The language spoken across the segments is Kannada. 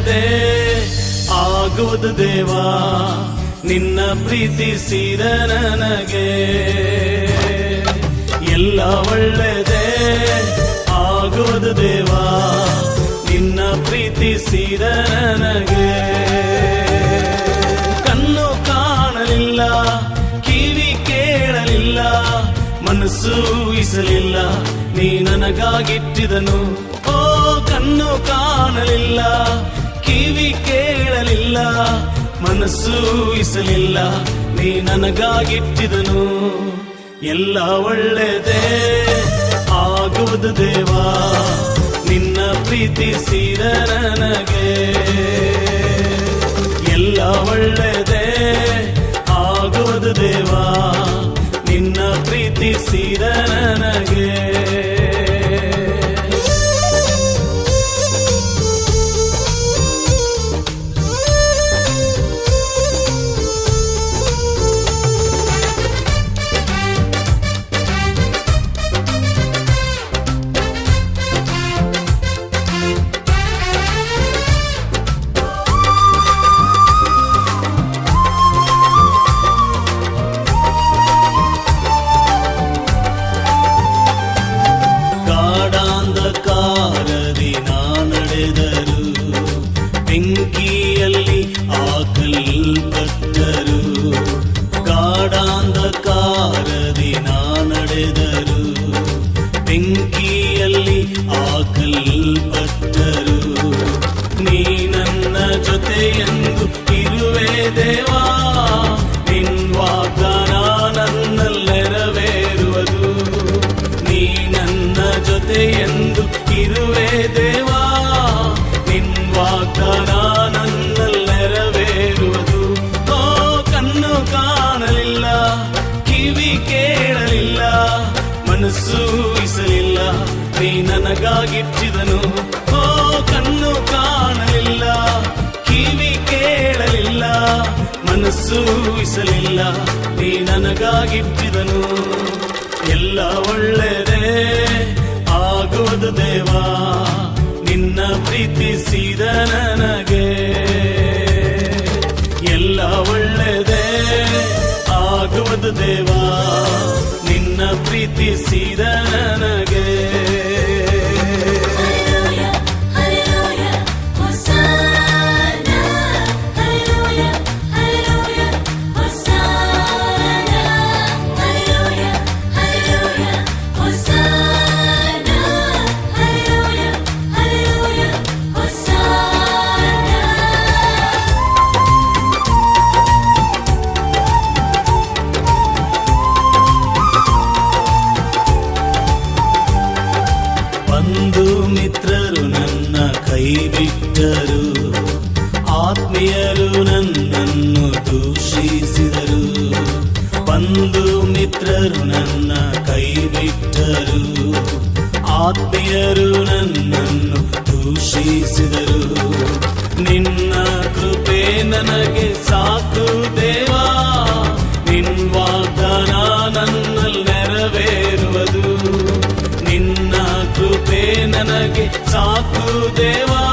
ಒಳ್ಳೆದೇ ಆಗುವುದು ದೇವಾ, ನಿನ್ನ ಪ್ರೀತಿಸಿದ ನನಗೆ. ಎಲ್ಲ ಒಳ್ಳೆದೇ ಆಗುವುದು ದೇವಾ, ನಿನ್ನ ಪ್ರೀತಿಸಿದ ನನಗೆ. ಕಣ್ಣು ಕಾಣಲಿಲ್ಲ, ಕಿವಿ ಕೇಳಲಿಲ್ಲ, ಮನಸ್ಸು ಊಹಿಸಲಿಲ್ಲ, ನೀ ನನಗಾಗಿಟ್ಟಿದನು. ಓ ಕಣ್ಣು ಕಾಣಲಿಲ್ಲ, ಕಿವಿ ಕೇಳಲಿಲ್ಲ, ಮನಸ್ಸು ಊಹಿಸಲಿಲ್ಲ, ನೀ ನನಗಾಗಿಟ್ಟಿದನು. ಎಲ್ಲ ಒಳ್ಳೆದೇ ಆಗುವುದು ದೇವಾ, ನಿನ್ನ ಪ್ರೀತಿಸಿದ ನನಗೆ. ಎಲ್ಲ ಒಳ್ಳೆದೇ ಆಗುವುದು ದೇವಾ, ನಿನ್ನ ಪ್ರೀತಿಸಿದ ನನಗೆ. ಬೆಂಕಿಯಲ್ಲಿ ಹಾಕಲ್ಪಟ್ಟರು, ಗಾಢಾಂಧಕಾರದಿ ನಾ ನಡೆದರು. ಬೆಂಕಿಯಲ್ಲಿ ಹಾಕಲ್ಪಟ್ಟರು, ನೀ ನನ್ನ ಜೊತೆಯೆಂದು ಇರುವೆ ದೇವಾ, ನಿನ್ ವಾಗ್ದಾನ ನನ್ನಲ್ಲಿ ನೆರವೇರುವುದು. ನೀ ನನ್ನ ಜೊತೆಯೆಂದು ಇರುವೆ ದೇವಾ, ನಿನ್ ವಾಗ್ದಾನ ನನ್ನಲ್ಲಿ ನೆರವೇರುವುದು. ಓ ಕಣ್ಣು ಕಾಣಲಿಲ್ಲ, ಕಿವಿ ಕೇಳಲಿಲ್ಲ, ಮನಸ್ಸು ಊಹಿಸಲಿಲ್ಲ, ನೀ ನನಗಾಗಿಟ್ಟಿದನು. ಓ ಕಣ್ಣು ಕಾಣಲಿಲ್ಲ, ಕಿವಿ ಕೇಳಲಿಲ್ಲ, ಮನಸ್ಸು ಊಹಿಸಲಿಲ್ಲ, ನೀ ನನಗಾಗಿಟ್ಟಿದನು. ಎಲ್ಲ ಒಳ್ಳೆದೇ ಆಗುವುದು ದೇವಾ, ನಿನ್ನ ಪ್ರೀತಿಸಿದ ನನಗೆ. ಎಲ್ಲ ಒಳ್ಳೆದೇ ಆಗುವುದು ದೇವಾ, ನಿನ್ನ ಪ್ರೀತಿಸಿದ ನನಗೆ. ಬಂಧು ಮಿತ್ರರು ನನ್ನ ಕೈ ಬಿಟ್ಟರು, ಆತ್ಮೀಯರು ನನ್ನನ್ನು ದೂಷಿಸಿದರು. ಬಂಧು ಮಿತ್ರರು ನನ್ನ ಕೈ ಬಿಟ್ಟರು, ಆತ್ಮೀಯರು ನನ್ನನ್ನು ದೂಷಿಸಿದರು. ನಿನ್ನ ಕೃಪೆ ನನಗೆ ಸಾಕು ದೇವಾ, ನಿನ್ ವಾಗ್ದಾನ ನನ್ನಲ್ಲಿ ನೆರವೇರುವುದು. ನಿನ್ನ ಕೃಪೆ ನನಗೆ ಸಾಕು ದೇವಾ,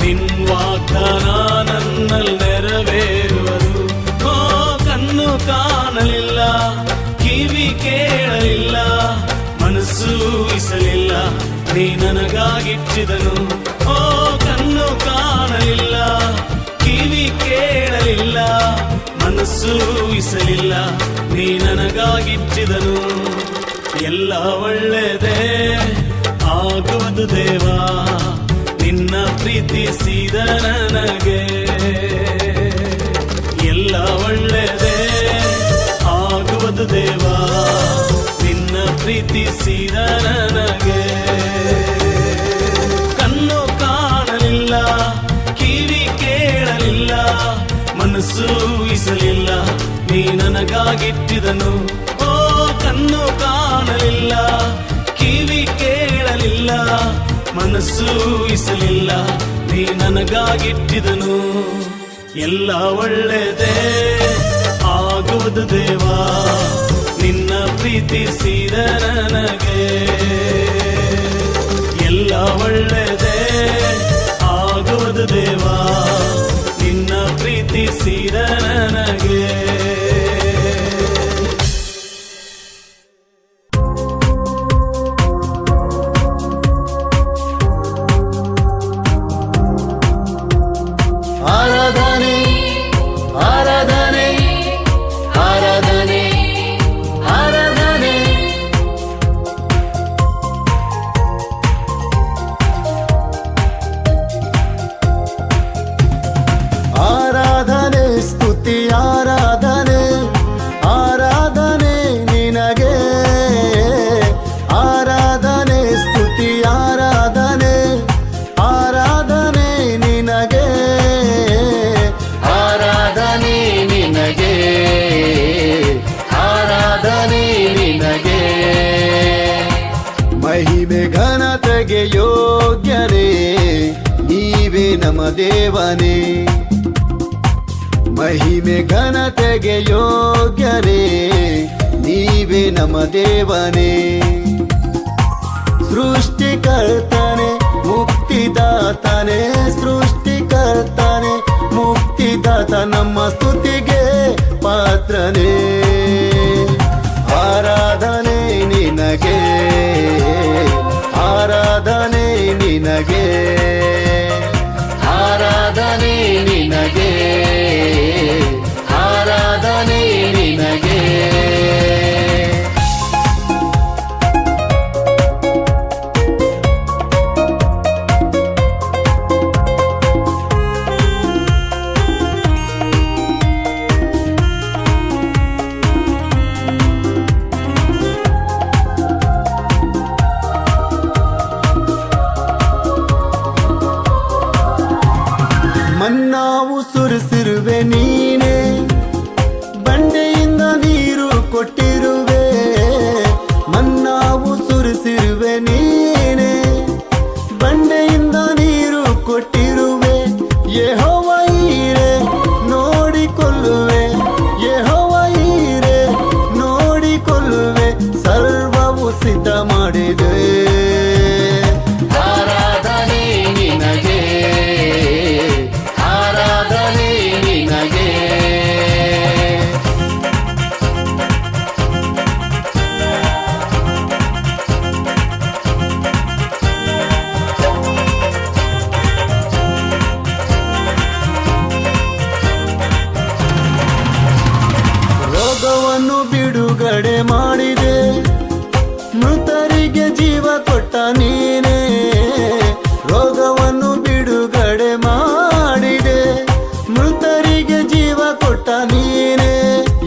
ನಿನ್ ವಾಗ್ದಾನ ನನ್ನಲ್ಲಿ ನೆರವೇರುವುದು. ಓ ಕಣ್ಣು ಕಾಣಲಿಲ್ಲ, ಕಿವಿ ಕೇಳಲಿಲ್ಲ, ಮನಸ್ಸು ಊಹಿಸಲಿಲ್ಲ, ನೀ ನನಗಾಗಿಟ್ಟಿದನು. ಓ ಕಣ್ಣು ಕಾಣಲಿಲ್ಲ, ಕಿವಿ ಕೇಳಲಿಲ್ಲ, ಮನಸ್ಸು ಊಹಿಸಲಿಲ್ಲ, ನೀ ನನಗಾಗಿಟ್ಟಿದನು. ಎಲ್ಲ ಒಳ್ಳೆದೇ ಆಗುವುದು ದೇವಾ, ನಿನ್ನ ಪ್ರೀತಿಸಿದ ನನಗೆ. ಎಲ್ಲ ಒಳ್ಳೆದೇ ಆಗುವುದು ದೇವಾ, ನಿನ್ನ ಪ್ರೀತಿಸಿದ ನನಗೆ. ಕಣ್ಣು ಕಾಣಲಿಲ್ಲ, ಕಿವಿ ಕೇಳಲಿಲ್ಲ, ಮನಸ್ಸು ಊಹಿಸಲಿಲ್ಲ, ನೀ ನನಗಾಗಿಟ್ಟಿದನು. ಓ ಕಣ್ಣು ಕಾಣಲಿಲ್ಲ, ಕಿವಿ ಕೇಳಲಿಲ್ಲ, ಮನಸ್ಸು ಊಹಿಸಲಿಲ್ಲ, ನೀ ನನಗಾಗಿಟ್ಟಿದನು. ಎಲ್ಲ ಒಳ್ಳೆದೇ ಆಗುವುದು ದೇವಾ, ನಿನ್ನ ಪ್ರೀತಿಸಿದ ನನಗೆ. ಎಲ್ಲ ಒಳ್ಳೆದೇ ಆಗುವುದು ದೇವಾ, ಆರಾಧನೆ ಆರಾಧನೆ ಆರಾಧನೆ ಆರಾಧನೆ. ಆರಾಧನೆ ಸ್ತುತಿ ಆರಾಧನೆ ಆರಾಧನೆ ನಿನಗೆ. ಆರಾಧನೆ ಸ್ತುತಿ ಆರಾಧನೆ ಆರಾಧನೆ ನಿನಗೆ. ಆರಾಧನೆ ನಿನಗೆ ಆರಾಧನೆ ನಿನಗೆ. ಮಹಿಮೆ ಘನತೆಗೆ ಯೋಗ್ಯರೇ ನೀವೇ ನಮ್ಮ ದೇವನೇ. ಮಹಿಮೆ ಘನತೆಗೆ ಯೋಗ್ಯರೇ ನೀವೇ ನಮ್ಮ ದೇವನೇ. ಸೃಷ್ಟಿಕರ್ತನೆ ಮುಕ್ತಿದಾತನೆ ಸೃಷ್ಟಿಕರ್ತನೆ ಮುಕ್ತಿದಾತ ನಮ್ಮ ಸ್ತುತಿಗೆ ಪಾತ್ರನೇ. ಆರಾಧನೆ ನಿನಗೆ ಆರಾಧನೆ ನಿನಗೆ ಆರಾಧನೆ ನಿನಗೆ ಆರಾಧನೆ ನಿನಗೆ. ಮನ್ನಾವು ಸುರಿಸಿರುವೆ ನೀನೆ ಬಂಡೆಯಿಂದ ನೀರು ಕೊಟ್ಟಿರುವೆ. ಮನ್ನಾವು ಸುರಿಸಿರುವೆ ನೀನೆ ಬಂಡೆಯಿಂದ ನೀರು ಕೊಟ್ಟಿರುವೆ. ಯೆಹೋವ ಈರೆ ನೋಡಿಕೊಳ್ಳುವೆ ಯೆಹೋವ ಈರೆ ನೋಡಿಕೊಳ್ಳುವೆ. ಸರ್ವವು ಸಿದ್ಧ ಮಾಡಿದೆ. ಆರಾಧನೆ ನಿನಗೆ ಆರಾಧನೆ ನಿನಗೆ. ರೋಗವನ್ನು ಬಿಡುಗಡೆ ಮಾಡಿದೆ ಮೃತರಿಗೆ ಜೀವ ಕೊಟ್ಟ ನೀನೇ. ರೋಗವನ್ನು ಬಿಡುಗಡೆ ಮಾಡಿದೆ ಮೃತರಿಗೆ ಜೀವ ಕೊಟ್ಟ ನೀನೇ.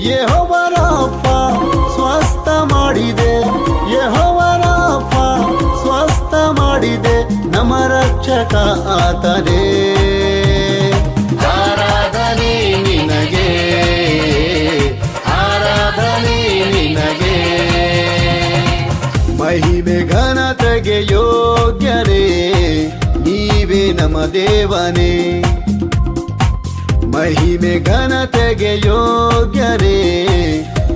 ಯೆಹೋವ ರಾಫ ಸ್ವಸ್ಥ ಮಾಡಿದೆ ಯೆಹೋವ ರಾಫ ಸ್ವಸ್ಥ ಮಾಡಿದೆ ನಮ್ಮ ರಕ್ಷಕ ಆತನೇ. ಆರಾಧನೆ ನಿನಗೆ ಆರಾಧನೆ ನಿನಗೆ. ಮಹಿಮೆ ಘನತೆಗೆ ಯೋಗ್ಯರೇ ನೀವೇ ನಮ್ಮ ದೇವನೇ. ಮಹಿಮೆ ಘನತೆಗೆ ಯೋಗ್ಯರೇ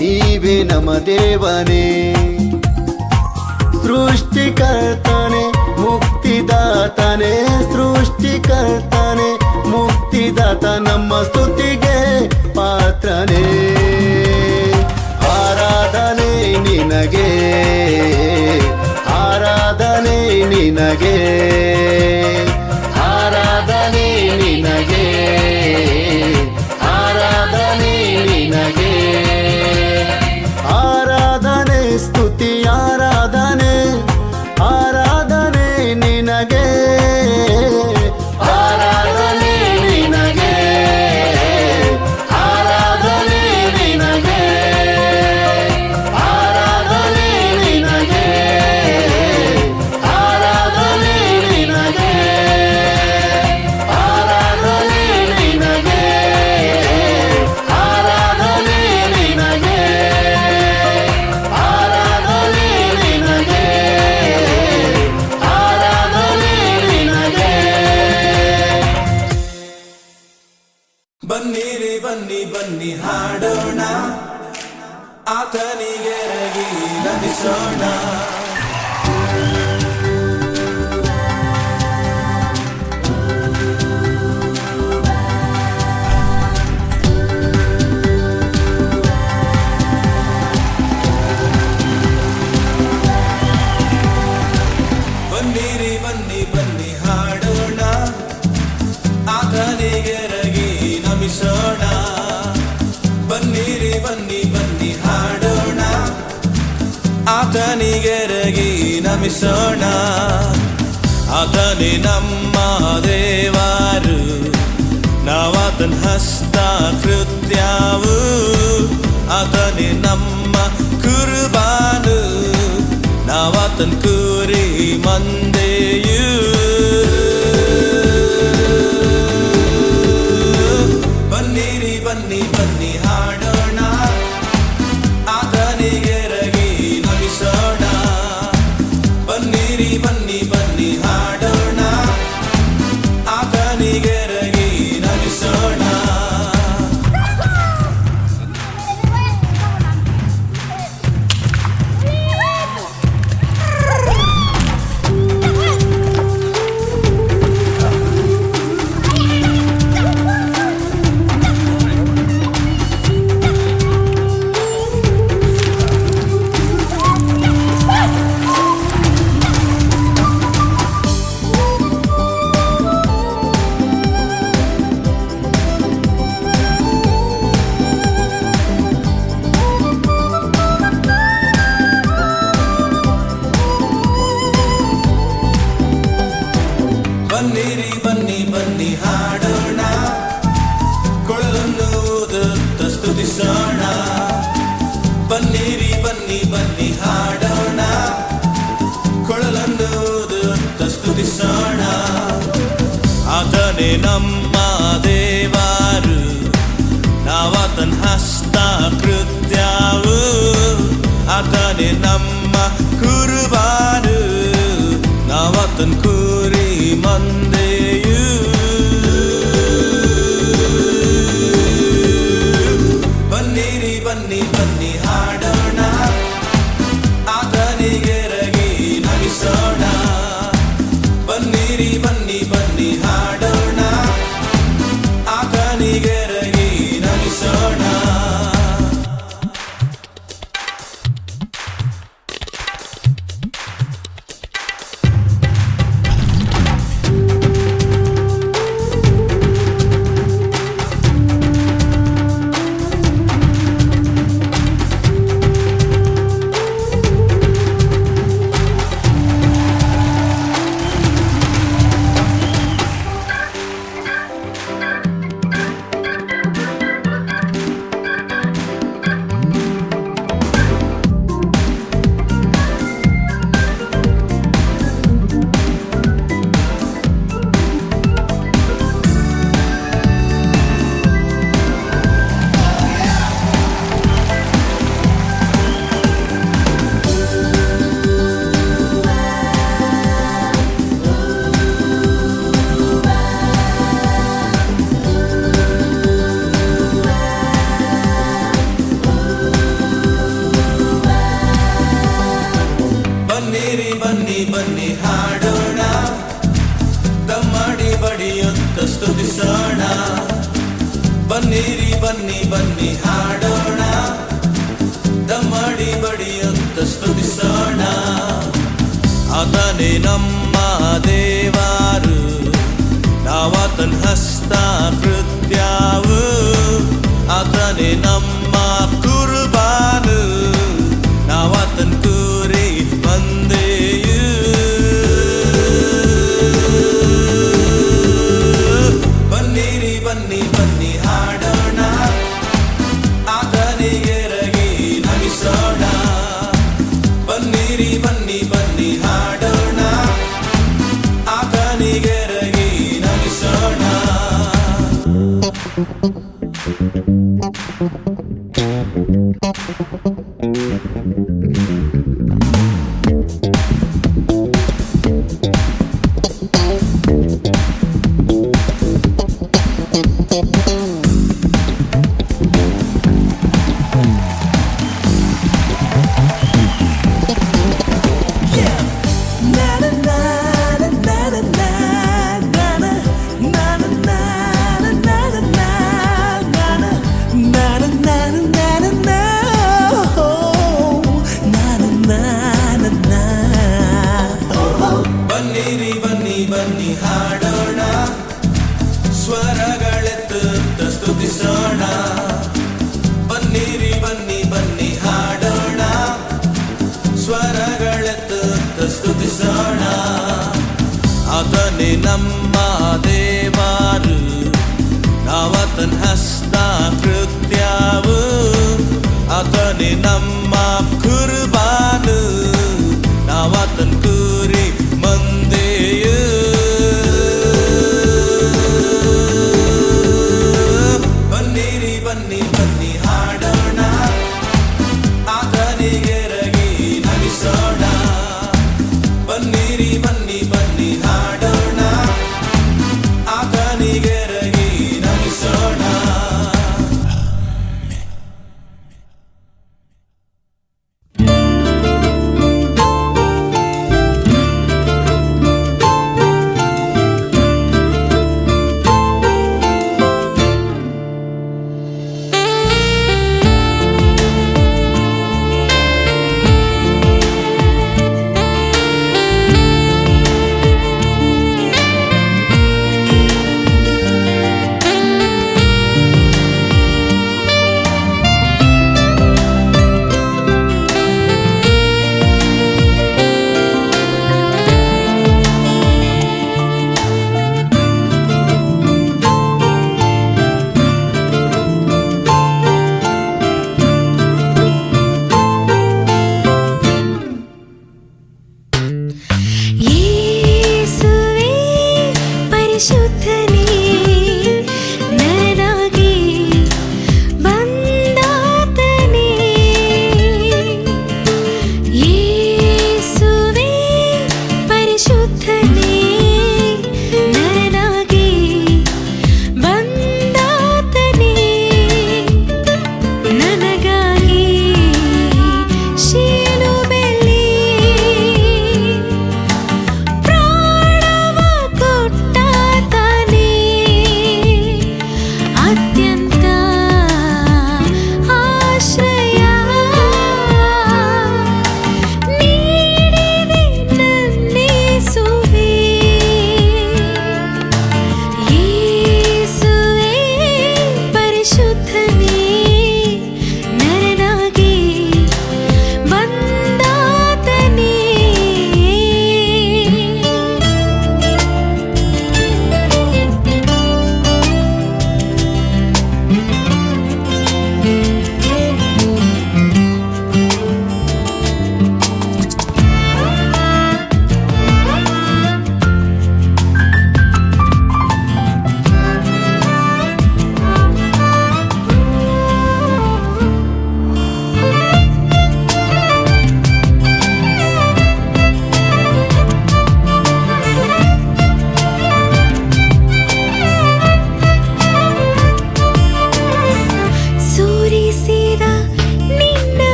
ನೀವೇ ನಮ್ಮ ದೇವನೇ. ಸೃಷ್ಟಿಕರ್ತನೆ ಮುಕ್ತಿದಾತನೆ ಸೃಷ್ಟಿಕರ್ತನೆ ಮುಕ್ತಿದಾತ ನಮ್ಮ ಸ್ತುತಿಗೆ ಪಾತ್ರನೇ. ಆರಾಧನೆ ನಿನಗೆ ಆರಾಧನೆ ನಿನಗೆ ಆರಾಧನೆ ನಿನಗೆ ಆರಾಧನೆ ನಿನಗೆ. ಆರಾಧನೆ ಸ್ತುತಿ ಆರಾಧನೆ ಆರಾಧನೆ ನಿನಗೆ ಆರಾಧನೆ ನಿನಗೆ ಆರಾಧನೆ ನಿನಗೆ ಆರಾಧನೆ ನಿನಗೆ ಆರಾಧನೆ ನಿನಗೆ ಆರಾಧನೆ ನಿನಗೆ ಆರಾಧನೆ ನಿನಗೆ ಆರಾಧನೆ ನಿನಗೆ ಆರಾಧನೆ ನಿನಗೆ. ಬನ್ನಿರಿ ಬನ್ನಿ ಬನ್ನಿ ಹಾಡೋಣ ಆತನಿಗೆರಗಿ ನಮಿಸೋಣ. ಬನ್ನಿರಿ ಬನ್ನಿ ಬನ್ನಿ ಹಾಡೋಣ ಆತನಿಗೆರಗಿ ನಮಿಸೋಣ ಬನ್ನಿರಿ ಬನ್ನಿ ಬನ್ನಿ ಹಾಡೋಣ ಆತನಿಗೆರಗಿ ನಮಿಸೋಣ ಆತನೇ ನಮ್ಮ ದೇವರು ನಾವಾತನ ಹಸ್ತ ಕೃತ್ಯವು ಆತನೇ ನಮ್ಮ ಕುರ್ಬಾನು ನಾವಾತನ ಕುರಿ ಮಂದೆಯು ಬನ್ನಿರಿ ಬನ್ನಿ ಬನ್ನಿ ಹಾಡೋಣ ಆತನಿಗೆರಗಿ ನಮಿಸೋಣ ಬನ್ನಿರಿ ಬನ್ನಿ ಬನ್ನಿ ಹಾಡೋಣ ಆತನಿಗೆರಗಿ ನಮಿಸೋಣ ಬನ್ನಿರಿ ಬನ್ನಿ ಬನ್ನಿ ಹಾಡೋಣ ಕೊಳಲನ್ನು ಊದುತ್ತ ಸ್ತುತಿಸೋಣ ಬನ್ನಿರಿ ಬನ್ನಿ ಬನ್ನಿ ಹಾಡೋಣ ಕೊಳಲನ್ನು ಊದುತ್ತ ಸ್ತುತಿಸೋಣ ಆತನೇ ನಮ್ಮ ದೇವರು ನಾವಾತನ ಹಸ್ತ ಕೃತ್ಯವು ಆತನೇ ನಮ್ಮ ಕುರ್ಬಾನು ನಾವಾತನ ಕುರಿ ಮಂದೆಯು ಬನ್ನಿರಿ ಬನ್ನಿ ಬನ್ನಿ ಹಾಡೋಣ ಆತನಿಗೆರಗಿ ನಮಿಸೋಣ ಬನ್ನಿರಿ ಬನ್ನಿ ಬನ್ನಿ ಹಾಡೋಣ ಆತನಿಗೆರಗಿ ನಮಿಸೋಣ ಬನ್ನಿರಿ ಬನ್ನಿ ಬನ್ನಿ ಹಾಡೋಣ ದಮ್ಮಡಿ ಬಡಿಯುತ್ತ ಸ್ತುತಿಸೋಣ ಬನ್ನಿರಿ ಬನ್ನಿ ಬನ್ನಿ ಹಾಡೋಣ ದಮ್ಮಡಿ ಬಡಿಯುತ್ತ ಸ್ತುತಿಸೋಣ ಆತನೇ ನಮ್ಮ ದೇವರು ನಾವಾತನ ಹಸ್ತ ಕೃತ್ಯವು ಆತನೇ ನಮ್ಮ ಕುರ್ಬಾನು ನಾವಾತನ ಕುರಿ ಮಂದೆಯು ಬನ್ನಿರಿ ಬನ್ನಿ ಬನ್ನಿ ಹಾಡೋಣ ಆತನಿಗೆರಗಿ ನಮಿಸೋಣ ಬನ್ನಿರಿ ಬನ್ನಿ ಬನ್ನಿ ಹಾಡೋಣ ಆತನಿಗೆರಗಿ ನಮಿಸೋಣ ಬನ್ನಿ ಹಾಡೋಣ ಸ್ವರಗಳೆತ್ತು ಸ್ತುತಿ ಆತನೇ ನಮ್ಮ ದೇವರು, ನಾವಾತನ ಹಸ್ತ ಕೃತ್ಯವು, ಆತನೇ ನಮ್ಮ ಕುರ್ಬಾನು, ನಾವಾತನ ಕುರಿ ಮಂದೆಯು. ಬನ್ನಿರಿ ಬನ್ನಿ ಬನ್ನಿ ಹಾಡೋಣ, ಆತನಿಗೆರಗಿ ನಮಿಸೋಣ. ಬನ್ನಿರಿ ಬನ್ನಿ ಬನ್ನಿ ಹಾಡೋಣ, ಆತನಿಗೆರಗಿ ನಮಿಸೋಣ.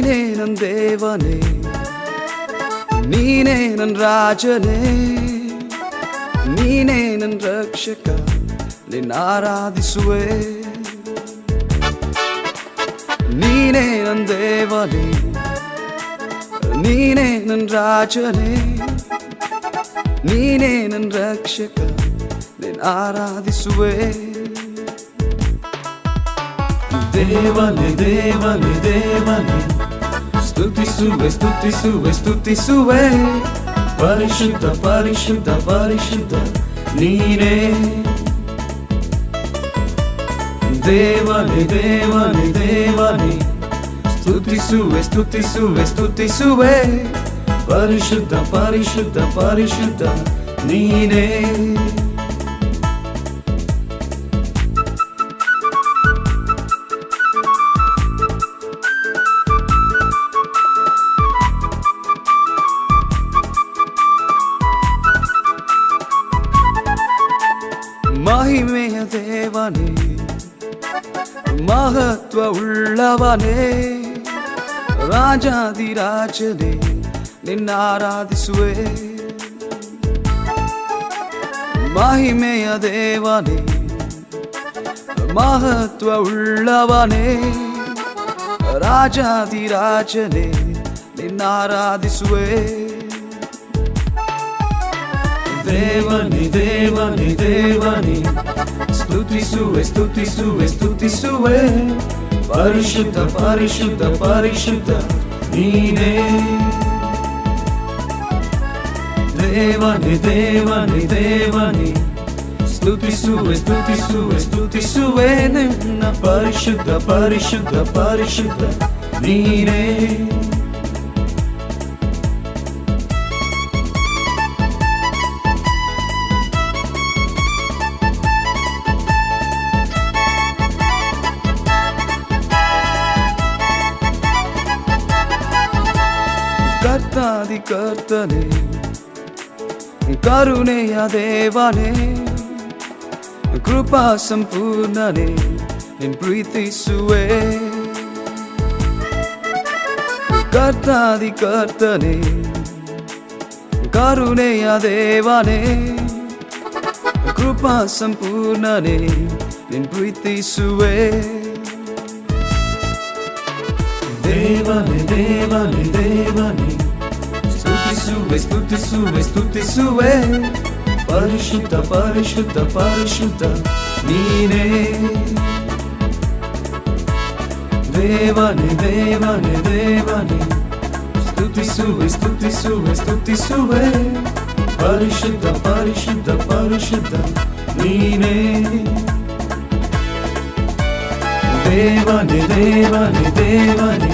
ನೀನೇ ನನ್ ದೇವನೇ, ನೀನೇ ನನ್ ರಾಜನೇ, ನೀನೇ ನನ್ ರಕ್ಷಕ, ನಿನ್ನ ಆರಾಧಿಸುವೆ. ನೀನೇ ನನ್ ದೇವನೇ, ನೀನೇ ನನ್ ರಾಜನೇ, ನೀನೇ ನನ್ ರಕ್ಷಕ, ನಿನ್ನ ಆರಾಧಿಸುವೆ. ದೇವನೇ ದೇವನೇ ದೇವನೇ, ಸ್ತುತಿಸುವೆ ಸ್ತುತಿಸುವೆ ಸ್ತುತಿಸುವೆ. ಪರಿಶುದ್ಧ ಪರಿಶುದ್ಧ ಪರಿಶುದ್ಧ ನೀನೇ. ದೇವನೇ ದೇವನೇ ದೇವನೇ, ಸ್ತುತಿಸುವೆ ಸ್ತುತಿಸುವೆ ಸ್ತುತಿಸುವೆ. ಪರಿಶುದ್ಧ ಪರಿಶುದ್ಧ ಪರಿಶುದ್ಧ ನೀನೇ. ಮಹಿಮೆಯ ದೇವನೇ, ಮಹತ್ವ ಉಳ್ಳವನೇ, ರಾಜಾದಿರಾಜನೇ, ನಿನ್ನ ಆರಾಧಿಸುವೆ. ಮಹಿಮೆಯ ದೇವನೇ, ಮಹತ್ವ ಉಳ್ಳವನೇ, ರಾಜಾದಿರಾಜನೇ, ನಿನ್ನ ಆರಾಧಿಸುವೆ. ದೇವನೇ ದೇವನೇ ದೇವನೇ, ಸ್ತುತಿಸುವೆ ಸ್ತುತಿಸುವೆ ಸ್ತುತಿಸುವೆ. ಪರಿಶುದ್ಧ ಪರಿಶುದ್ಧ ಪರಿಶುದ್ಧ ನೀನೇ. ದೇವನೇ ದೇವನೇ ದೇವನೇ, ಸ್ತುತಿಸುವೆ ಸ್ತುತಿಸುವೆ ಸ್ತುತಿಸುವೆ. ನಿನ್ನ ಪರಿಶುದ್ಧ ಪರಿಶುದ್ಧ ಪರಿಶುದ್ಧ ನೀನೇ. ಕರ್ತಾದಿ ಕರ್ತನೇ, ಕರುಣೆಯ ದೇವನೇ, ಕೃಪಾ ಸಂಪೂರ್ಣನೇ, ನಿನ್ ಪ್ರೀತಿಸುವೆ. ಕರ್ತಾದಿ ಕರ್ತನೇ, ಕರುಣೆಯ ದೇವನೇ, ಕೃಪಾ ಸಂಪೂರ್ಣನೇ, ನಿನ್ ಪ್ರೀತಿಸುವೆ. ದೇವನೇ ದೇವನೇ ದೇವನೇ, ಸ್ತುತಿಸುವೆ ಸ್ತುತಿಸುವೆ ಸ್ತುತಿಸುವೆ. ಪರಿಶುದ್ಧ ಪರಿಶುದ್ಧ ಪರಿಶುದ್ಧ ನೀನೇ. ದೇವನೇ ದೇವನೇ ದೇವನೇ, ಸ್ತುತಿಸುವೆ ಸ್ತುತಿಸುವೆ ಸ್ತುತಿಸುವೆ. ಪರಿಶುದ್ಧ ಪರಿಶುದ್ಧ ಪರಿಶುದ್ಧ ನೀನೇ. ದೇವನೇ ದೇವನೇ ದೇವನೇ,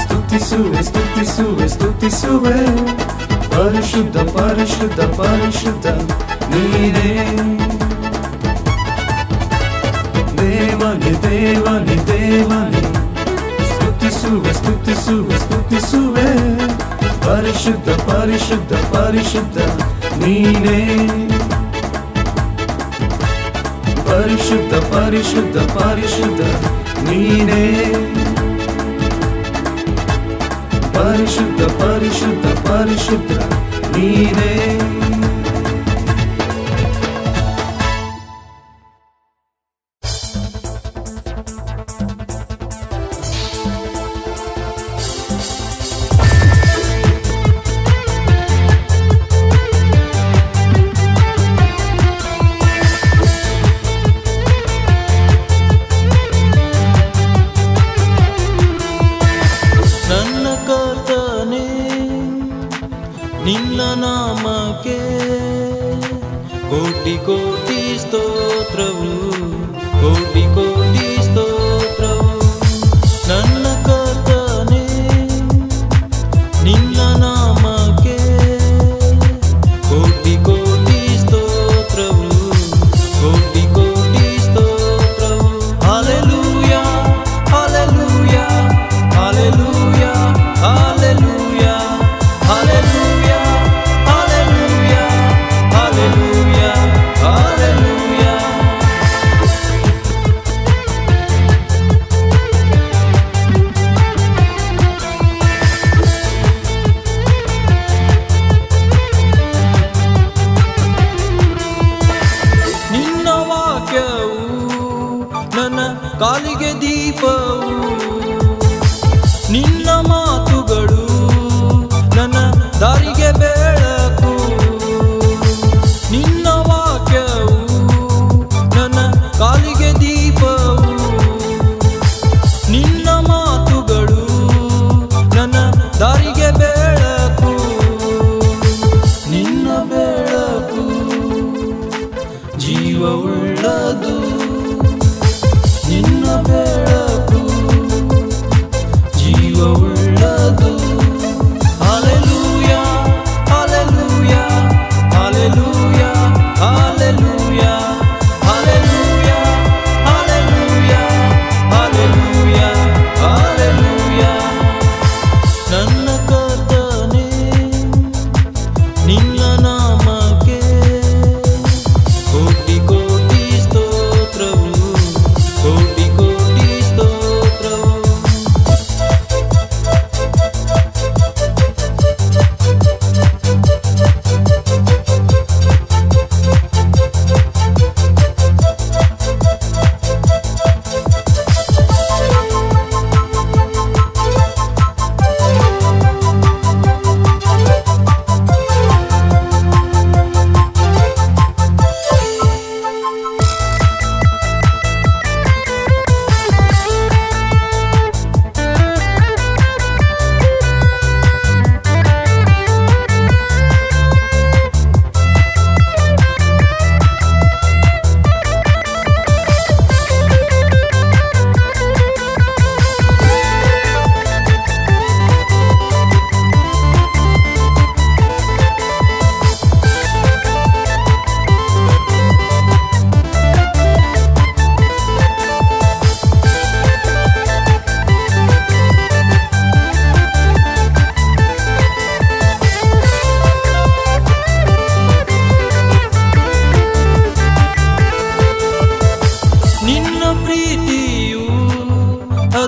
ಸ್ತುತಿಸುವೆ ಸ್ತುತಿಸುವೆ ಸ್ತುತಿಸುವೆ. ಪರಿಶುದ್ಧ ಪರಿಶುದ್ಧ ಪರಿಶುದ್ಧ ನೀನೇ. ದೇವನೇ ದೇವನೇ ದೇವನೇ, ಸ್ತುತಿಸುವೆ ಸ್ತುತಿಸುವೆ ಸ್ತುತಿಸುವೆ. ಪರಿಶುದ್ಧ ಪರಿಶುದ್ಧ ಪರಿಶುದ್ಧ ನೀನೇ. ಪರಿಶುದ್ಧ ಪರಿಶುದ್ಧ ಪರಿಶುದ್ಧ ನೀನೇ. ಪರಿಶುದ್ಧ ಪರಿಶುದ್ಧ ಪರಿಶುದ್ಧ ನೀನೇ. ನಿನ್ನ ನಾಮಕ್ಕೆ ಕೋಟಿ ಕೋಟಿ ಸ್ತೋತ್ರವು, ಕೋಟಿ ಕೋಟಿ ಸ್ತೋತ್ರವು. ನನ್ನ ಕರ್ತನೇ, ನಿನ್ನ ನಾಮಕ್ಕೆ ಕೋಟಿ ಕೋಟಿ ಸ್ತೋತ್ರವು, ಕೋಟಿ ಕೋಟಿ ಸ್ತೋತ್ರವು. Hallelujah hallelujah hallelujah hallelujah hallelujah hallelujah hallelujah hallelujah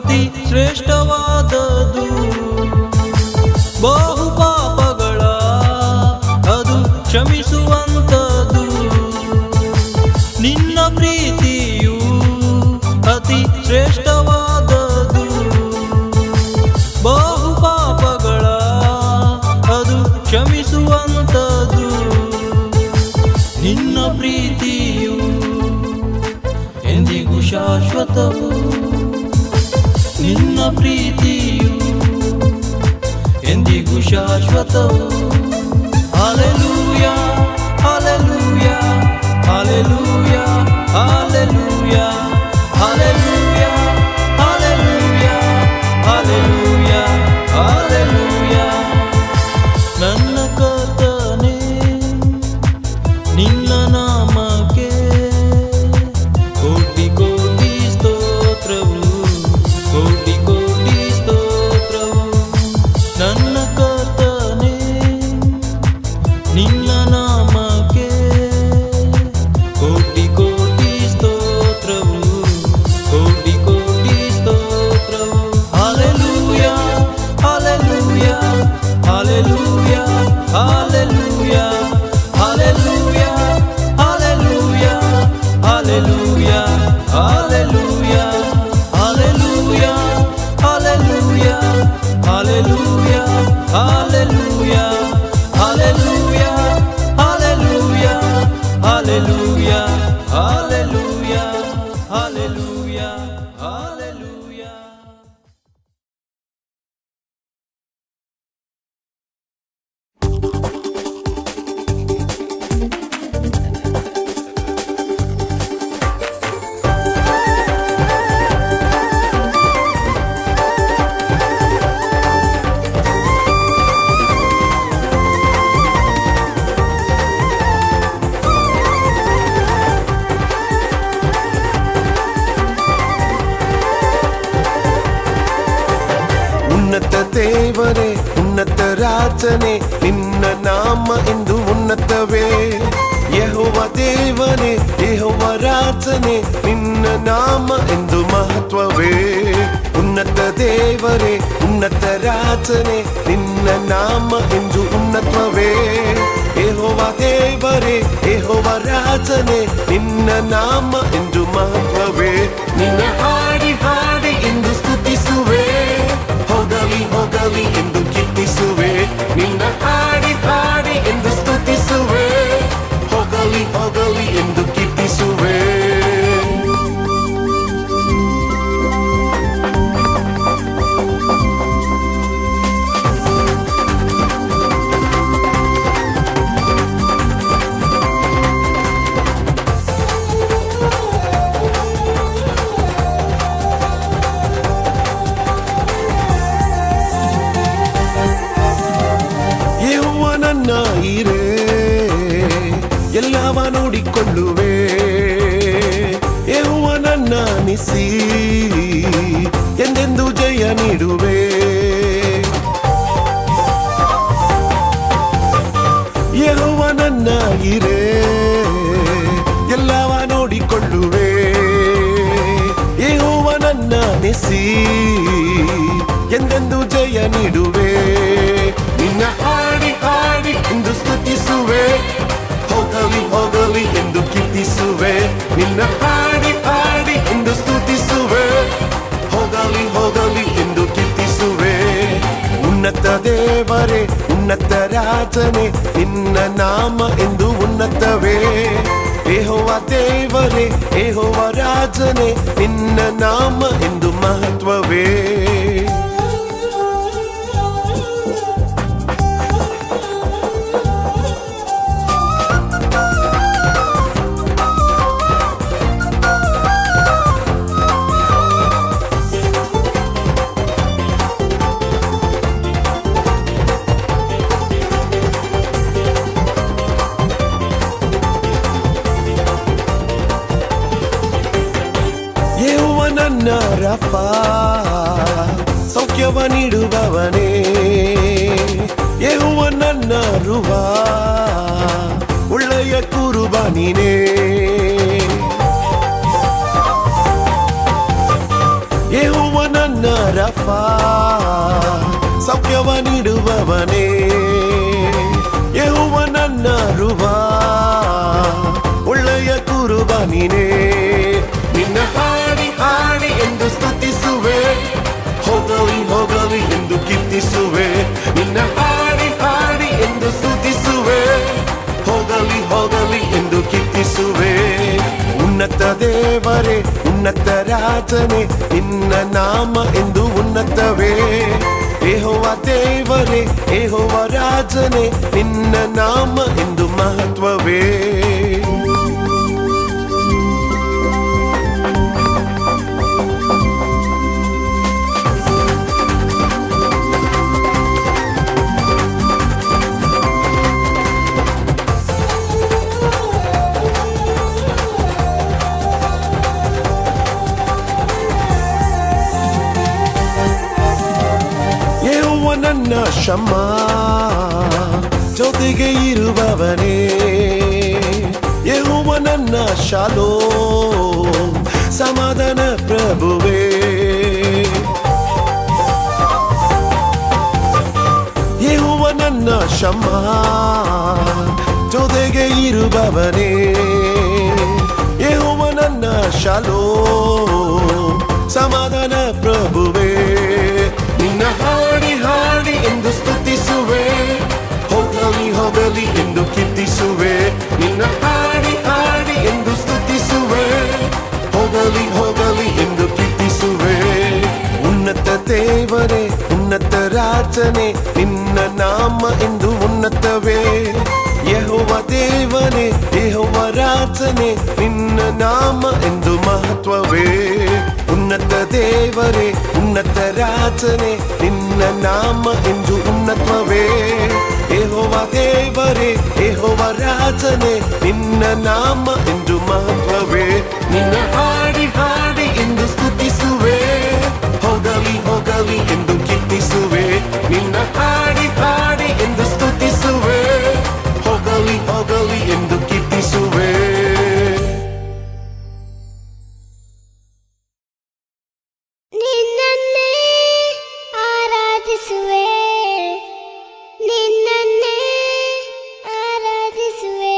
ಅತಿ ಶ್ರೇಷ್ಠವಾದದು. ಬಹು ಪಾಪಗಳ ಅದು ಕ್ಷಮಿಸುವಂತದು. ನಿನ್ನ ಪ್ರೀತಿಯು ಅತಿ ಶ್ರೇಷ್ಠವಾದದು. ಬಹು ಪಾಪಗಳ ಅದು ಕ್ಷಮಿಸುವಂತದು. ನಿನ್ನ ಪ್ರೀತಿಯು ಎಂದಿಗೂ ಶಾಶ್ವತವು. ನಿನ್ನ ಪ್ರೀತಿಯು ಎಂದಿಗೂ ಶಾಶ್ವತವು. Hallelujah hallelujah hallelujah hallelujah hallelujah hallelujah hallelujah hallelujah. ನನ್ನ ಕರ್ತನೇ ನಿನ್ನ ನಾಮಕ್ಕೆ ಕೋಟಿ ಕೋಟಿ ಸ್ತೋತ್ರವು, ಕೋಟಿ ಕೋಟಿ ಸ್ತೋತ್ರವು. ನನ್ನ ಕರ್ತನೇ ನಿನ್ನ ನಾಮಕ್ಕೆ ಕೋಟಿ ಕೋಟಿ ಸ್ತೋತ್ರವು, ಕೋಟಿ ಕೋಟಿ ಸ್ತೋತ್ರವು. Hallelujah hallelujah hallelujah hallelujah hallelujah hallelujah hallelujah hallelujah hallelujah hallelujah hallelujah hallelujah hallelujah hallelujah hallelujah hallelujah hallelujah hallelujah. ಉನ್ನತ ದೇವರೇ ಉನ್ನತ ರಾಜನೇ ನಿನ್ನ ನಾಮ ಎಂದು ಉನ್ನತವೇ. ಯೆಹೋವ ದೇವನೇ ಯೆಹೋವ ರಾಜನೇ ನಿನ್ನ ನಾಮ ಎಂದು ಮಹತ್ವವೇ. ಉನ್ನತ ದೇವರೇ ಉನ್ನತ ರಾಜನೇ ನಿನ್ನ ನಾಮ ಎಂದು ಉನ್ನತವೇ. ಯೆಹೋವ ದೇವರೇ ಯೆಹೋವ ರಾಜನೇ ನಿನ್ನ ನಾಮ ಎಂದು ಮಹತ್ವವೇ. ನಿನ್ನ ಹಾಡಿ ಹಾಡಿ ಎಂದು ಸ್ತುತಿಸುವೆ, ಹೋಗಲಿ ಹೋಗಲಿ ಎಂದು ಕೀರ್ತಿಸುವೆ. ನಿನ್ನ ಹಾಡಿ ಹಾಡಿ ಎಂದು ಸ್ತುತಿಸುವೆ, ಹೋಗಲಿ ಹೋಗಲಿ ಎಂದು ಕೀರ್ತಿಸುವೆ. ಯೆಹೋವನನ್ನ ಇರೇ ಎಲ್ಲವ ನೋಡಿಕೊಳ್ಳುವೆ. ಯೆಹೋವನನ್ನ ನಿಸಿ ಎಂದೆಂದು ಜಯ ನೀಡುವೆ. ಯೆಹೋವನನ್ನ ಇರೇ ಎಲ್ಲವ ನೋಡಿಕೊಳ್ಳುವೆ. ಯೆಹೋವನನ್ನ ನಿಸಿ ಎಂದೆಂದು ಜಯ ನೀಡುವೆ. ನಿನ್ನ ಹಾಡಿ ಹಾಡಿ ಎಂದು ಸ್ತುತಿಸುವೆ, ಹೋಗಲಿ ಹೋಗಲಿ ಎಂದು ಕೀರ್ತಿಸುವೆ. ನಿನ್ನ ಹಾಡಿ ಹಾಡಿ ಎಂದು ಸ್ತುತಿಸುವೆ, ಹೋಗಲಿ ಹೋಗಲಿ ಎಂದು ಕೀರ್ತಿಸುವೆ. ಉನ್ನತ ದೇವರೇ ಉನ್ನತ ರಾಜನೇ ನಿನ್ನ ನಾಮ ಎಂದು ಉನ್ನತವೇ. ಯೆಹೋವ ದೇವರೇ ಯೆಹೋವ ರಾಜನೇ ನಿನ್ನ ನಾಮ ಎಂದು ಮಹತ್ವವೇ. ಯೆಹೋವನನ್ನ ರಫಾ ಸೌಖ್ಯವ ನೀಡುವವನೇ. ಯೆಹೋವನನ್ನ ರುವಾ ಒಳ್ಳೆಯ ಕುರುಬ ನೀನೇ. ಯೆಹೋವನನ್ನ ನನ್ನ ರಫಾ ಸೌಖ್ಯವ ನೀಡುವವನೇ ಯೆಹೋವ ನನ್ನ ರುವಾ ಒಳ್ಳೆಯ ಕುರುಬ ನೀನೇ ನಿನ್ನ ಹಾಡಿ ಹಾಡಿ ಎಂದು ಸ್ತುತಿಸುವೆ ಹೋಗಲಿ ಹೋಗಲಿ ಎಂದು ಕೀರ್ತಿಸುವೆ ನಿನ್ನ ಹಾಡಿ ಹಾಡಿ ಎಂದು ಸ್ತುತಿಸುವೆ ಹೋಗಲಿ ಹೋಗಲಿ ಎಂದು ಕೀರ್ತಿಸುವೆ ಉನ್ನತ ದೇವರೇ ಉನ್ನತ ರಾಜನೇ ನಿನ್ನ ನಾಮ ಎಂದು ಉನ್ನತವೇ ಯೆಹೋವ ದೇವರೇ ಯೆಹೋವ ರಾಜನೇ ನಿನ್ನ ನಾಮ ಎಂದು ಮಹತ್ವವೇ ನನ್ನ ಶಮ್ಮ ಜೊತೆಗೆ ಇರುವವನೇ ಯೆಹೋವ ನನ್ನ ಶಾಲೋ ಸಮಾಧಾನ ಪ್ರಭುವೇ ಯೆಹೋವ ನನ್ನ ಶಮ್ಮ ಜೊತೆಗೆ ಇರುವವನೇ ಯೆಹೋವ ನನ್ನ ಶಾಲೋ ಸಮಾಧಾನ ಪ್ರಭುವೇ ನಿನ್ನ ಹಾಡಿ ಹಾಡಿ ಎಂದು ಸ್ತುತಿಸುವೆ ಹೋಗಲಿ ಹೋಗಲಿ ಎಂದು ಕೀರ್ತಿಸುವೆ ನಿನ್ನ ಹಾಡಿ ಹಾಡಿ ಎಂದು ಸ್ತುತಿಸುವೆ ಹೋಗಲಿ ಹೋಗಲಿ ಎಂದು ಕೀರ್ತಿಸುವೆ ಉನ್ನತ ದೇವರೇ ಉನ್ನತ ರಾಜನೇ ನಿನ್ನ ನಾಮ ಎಂದು ಉನ್ನತವೇ ಯೆಹೋವ ದೇವನೇ ಯೆಹೋವ ರಾಜನೇ ನಿನ್ನ ನಾಮ ಎಂದು ಮಹತ್ವವೇ ಉನ್ನತ ದೇವರೇ ಉನ್ನತ ರಾಜನೇ ನಿನ್ನ ನಾಮ ಎಂದು ಉನ್ನತವೇ ಯೆಹೋವ ದೇವರೇ ಯೆಹೋವ ರಾಜನೇ ನಿನ್ನ ನಾಮ ಎಂದು ಮಹತ್ವವೇ ನಿನ್ನ ಹಾಡಿ ಹಾಡಿ ಎಂದು ಸ್ತುತಿಸುವೆ ಹೋಗಲಿ ಹೋಗಲಿ ಎಂದು ಕೀರ್ತಿಸುವೆ ನಿನ್ನ ಹಾಡಿ ಹಾಡಿ ಎಂದು ಸ್ತುತಿಸುವೆ ಹೋಗಲಿ ಹೋಗಲಿ ಎಂದು ಕೀರ್ತಿಸುವೆ ನಿನ್ನನ್ನೇ ಆರಾಧಿಸುವೆ ನಿನ್ನನ್ನೇ ಆರಾಧಿಸುವೆ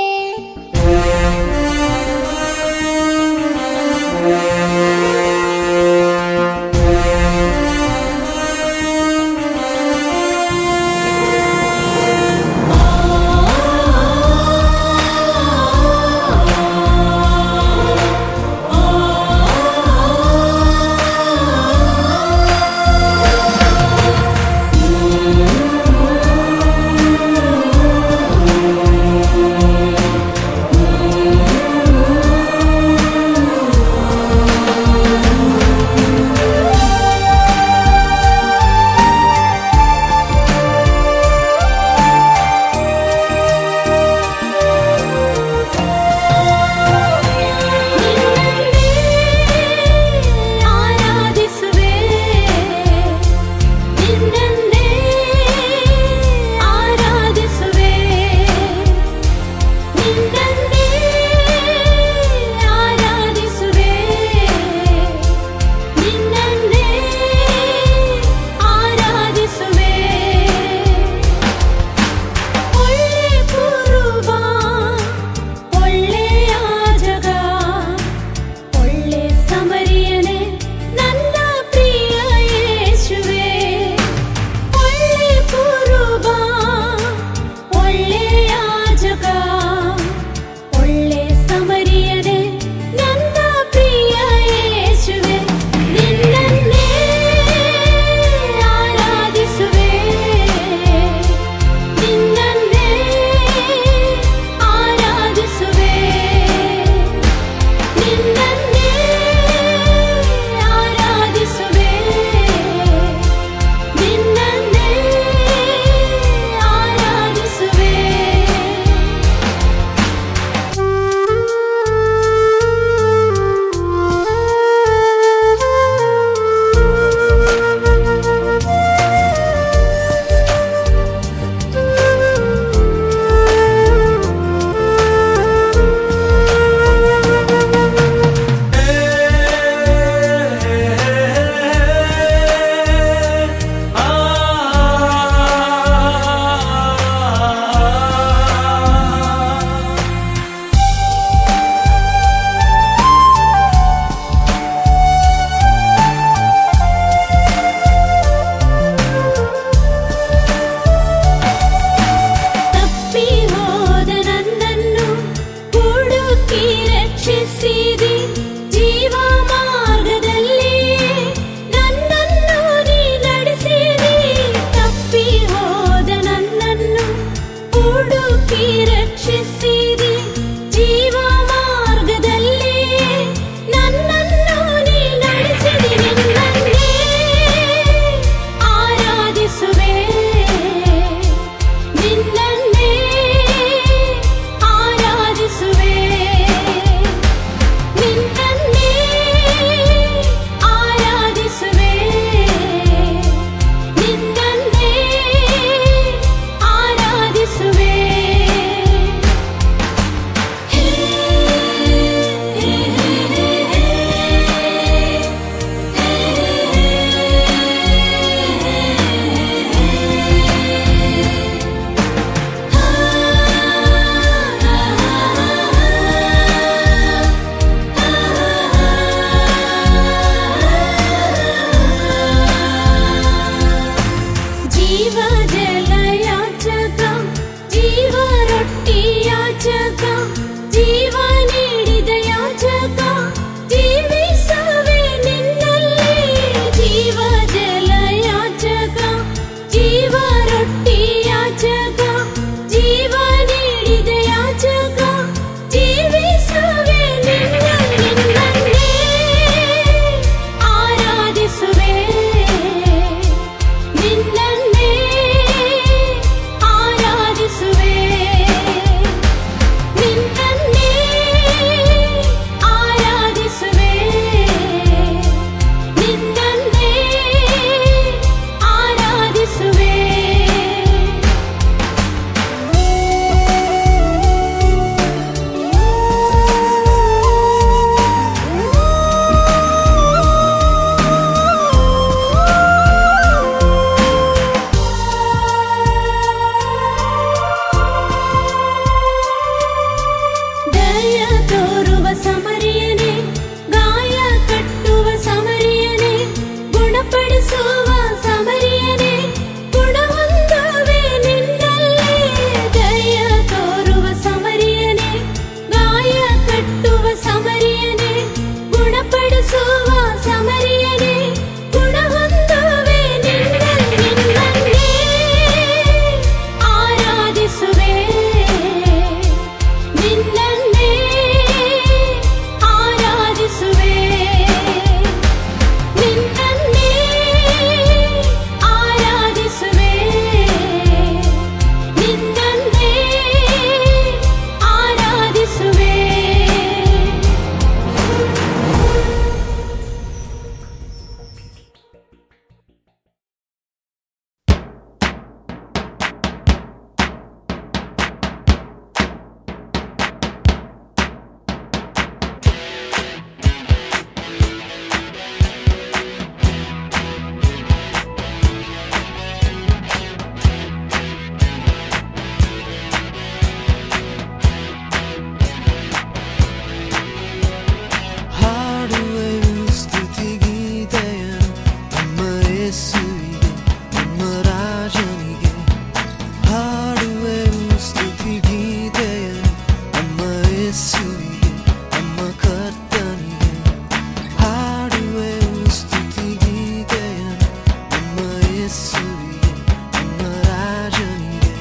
ಯೇಸುವಿಗೆ ನಮ್ಮ ರಾಜನಿಗೆ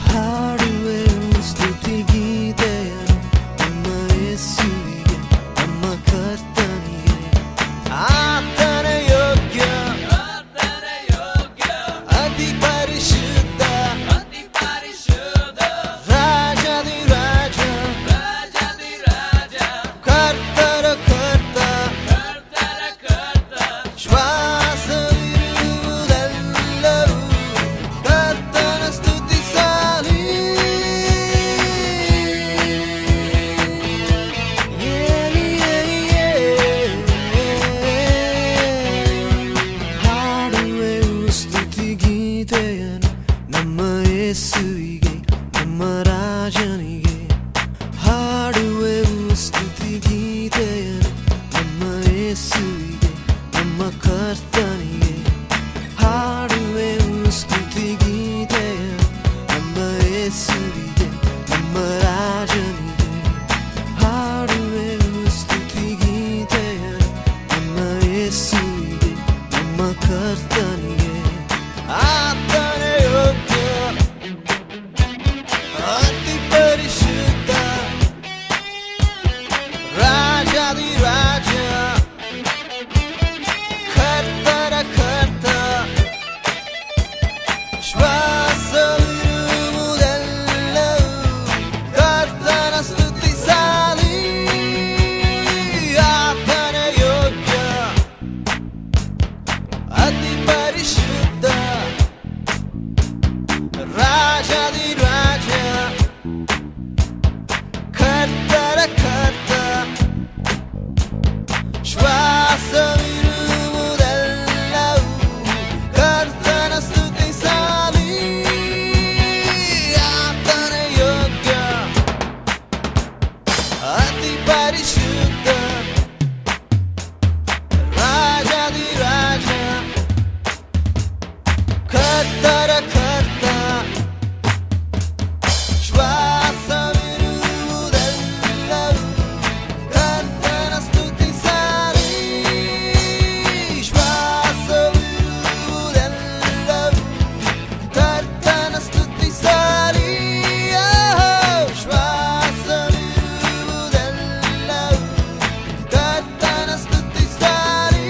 ಹಾಡುವೆ ಸ್ತುತಿ ಗೀತೆಯನ್ನು ನಮ್ಮ ಯೇಸುವಿಗೆ ನಮ್ಮ ಕರ್ತನಿಗೆ ಆತನ ಯೋಗ್ಯ ಅತಿ ಪರಿಶುದ್ಧ ರಾಜಾದಿ ರಾಜ ಕರ್ತರ ಕರ್ತ ಶ್ವಾಸವಿರುವುದೆಲ್ಲವೂ ಕರ್ತನ ಸ್ತುತಿಸಲಿ. ಹಾಡುವೆವು ಸ್ತುತಿ ಗೀತೆಯನ್ನು ನಮ್ಮ ಯೇಸುವಿಗೆ ನಮ್ಮ ರಾಜನಿಗೆ ಹಾಡುವೆವು ಸ್ತುತಿ ಗೀತೆಯನ್ನು ನಮ್ಮ ಯೇಸುವಿಗೆ ನಮ್ಮ ಕರ್ತನಿಗೆ ಹಾಡುವೆವು ಸ್ತುತಿ ಗೀತೆಯನ್ನು ನಮ್ಮ ಯೇಸುವಿಗೆ ನಮ್ಮ ರಾಜನಿಗೆ ಹಾಡುವೆವು ಸ್ತುತಿ ಗೀತೆಯನ್ನು ನಮ್ಮ ಯೇಸುವಿಗೆ ನಮ್ಮ ಕರ್ತನಿಗೆ ಆತನ ಯೋಗ್ಯ ಅತಿ ಪರಿಶುದ್ಧ ರಾಜಾದಿ ರಾಜ ಕರ್ತರ ಕರ್ತ ಶ್ವಾಸವಿರುವುದೆಲ್ಲವೂ ಕರ್ತನ ಸ್ತುತಿಸಲಿ. ಆತನ ಯೋಗ್ಯ ಅತಿ ಪರಿಶುದ್ಧ ರಾಜಾದಿ ರಾಜ ಕರ್ತರ ಕರ್ತ ಶ್ವಾಸವಿರುವುದೆಲ್ಲವೂ ಕರ್ತನ ಸ್ತುತಿಸಲಿ. ಆತನ ಯೋಗ್ಯ ಅತಿ ಪರಿಶುದ್ಧ ರಾಜಾದಿ ರಾಜ ಕರ್ತರ ಕರ್ತ ಶ್ವಾಸವಿರುವುದೆಲ್ಲವೂ ಕರ್ತನ ಸ್ತುತಿಸಲಿ. ಶ್ವಾಸವಿರುವುದೆಲ್ಲವೂ ಕರ್ತನ ಸ್ತುತಿಸಲಿ. ಶ್ವಾಸವಿರುವುದೆಲ್ಲವೂ ಕರ್ತನ ಸ್ತುತಿಸಲಿ.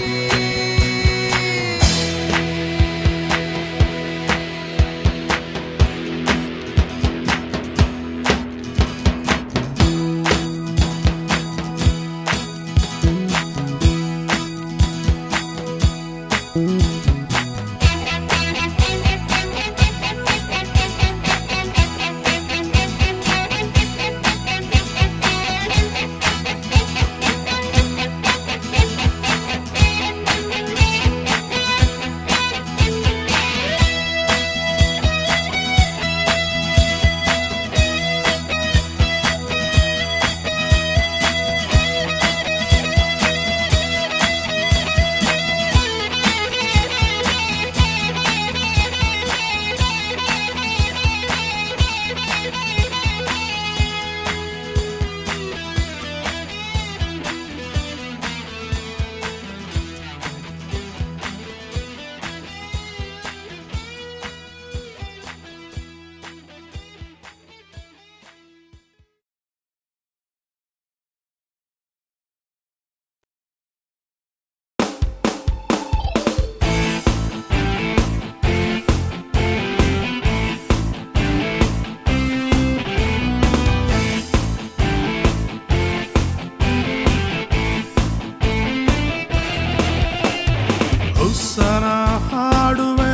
ಹುಸ್ಸನ ಹಾಡುವೆ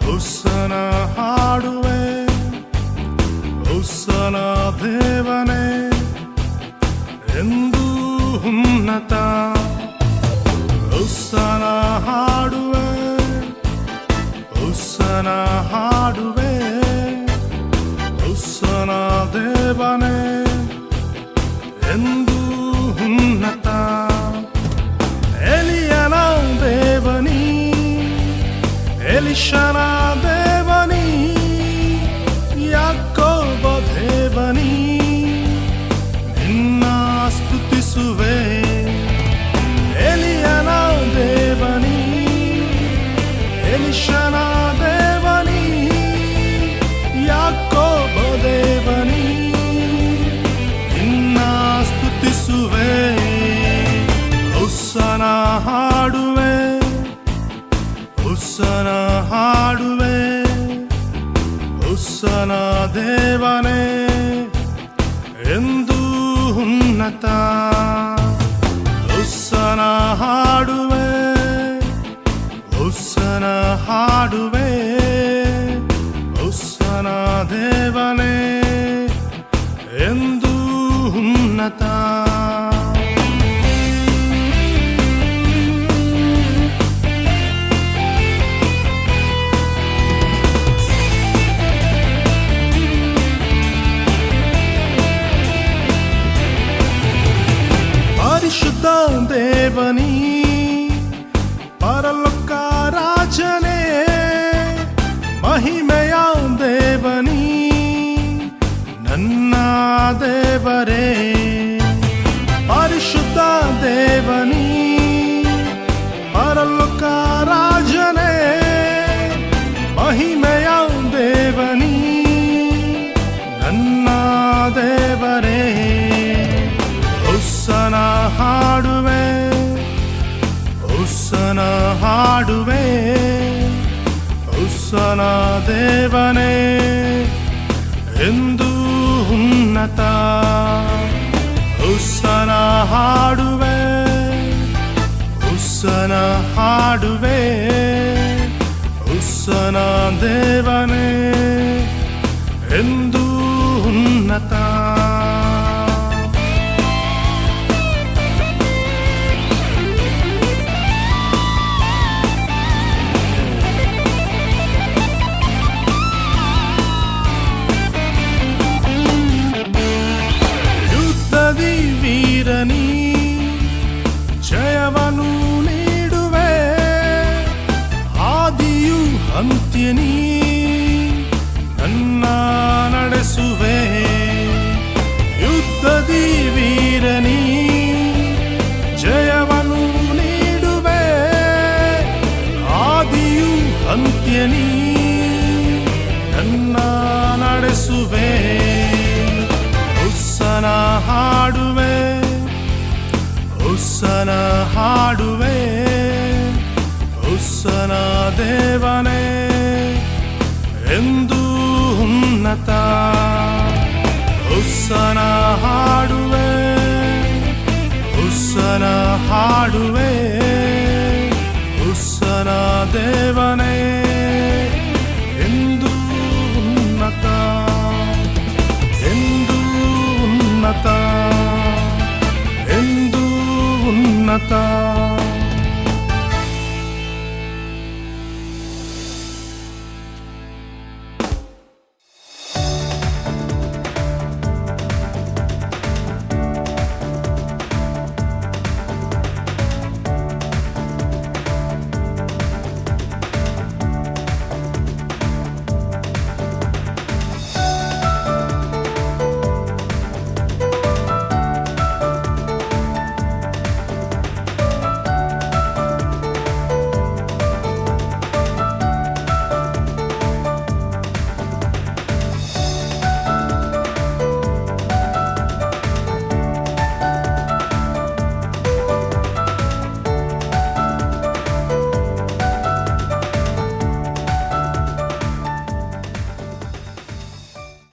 ಹುಸ್ಸನ ಹಾಡುವೆ ಹುಸ್ಸನ ದೇವನೇ ಎಂದು ಉನ್ನತ ಹುಸ್ಸನ ಹಾಡುವೆ ಹುಸ್ಸನ ಹಾಡುವೆ ಹುಸ್ಸನ ದೇವನೇ ಎಂದು ಉನ್ನತ ಎಲಿಯನ ದೇವನಿ ಎಲಿಷನ ದೇವನಿ ಯಾಕೋಬ ದೇವನಿ ನಿನ್ನ ಸ್ತುತಿಸುವೆ ಎಲಿಯನ ದೇವನಿ ಮನುಷ್ಯನ ದೇವನಿ ಯಾಕೋಬ ದೇವನಿ ನಿನ್ನ ಸ್ತುತಿಸುವೆ ಹೊಸನ ಹಾಡುವೆ ಹೊಸನ ಹಾಡುವೆ ಹೊಸನ ದೇವನೇ ಎಂದು ಉನ್ನತ ಹೊಸನ ಹಾಡುವೆ ಹೊಸನ ಹಾಡುವೆ ಹೊಸನ ದೇವನೇ ಎಂದು ಉನ್ನತ ಪರಿಶುದ್ಧ ದೇವನಿ ಪರಲೋಕ ರಾಜನೇ ಮಹಿಮೆಯ ದೇವನಿ ನನ್ನ ದೇವರೇ ಪರಿಶುದ್ಧ ದೇವನಿ ಪರಲೋಕ ರಾಜನೇ ಮಹಿಮೆಯ ದೇವನಿ ನನ್ನ ದೇವರೇ ಹೊಸನ ಹಾಡುವೆ ಹೊಸನ ಹಾಡುವೆ ಹೊಸನ ದೇವನೇ ಎಂದು ಉನ್ನತ ಹೊಸನ ಹಾಡುವೆ ಹೊಸನ ಹಾಡುವೆ ಹೊಸನ ದೇವನೇ ಎಂದು ಉನ್ನತ ವೀರನಿ ಜಯವನು ನೀಡುವೆ ಆದಿಯು ಅಂತ್ಯನಿ ನನ್ನ ನಡೆಸುವೆ ಯುದ್ಧದಿ ವೀರನಿ ಜಯವನು ನೀಡುವೆ ಆದಿಯು ಅಂತ್ಯನಿ ನನ್ನ ನಡೆಸುವೆ ಹೊಸನ ಹಾಡುವೆ ಹೊಸನ ಹಾಡುವೆ ಹೊಸನ ದೇವನೇ ಎಂದು ಉನ್ನತ ಹೊಸನ ಹಾಡುವೆ ಹೊಸನ ಹಾಡುವೆ ಹೊಸನ ದೇವನೇ ಎಂದು ಉನ್ನತ ಎಂದು ಉನ್ನತ ಎಂದು ಉನ್ನತ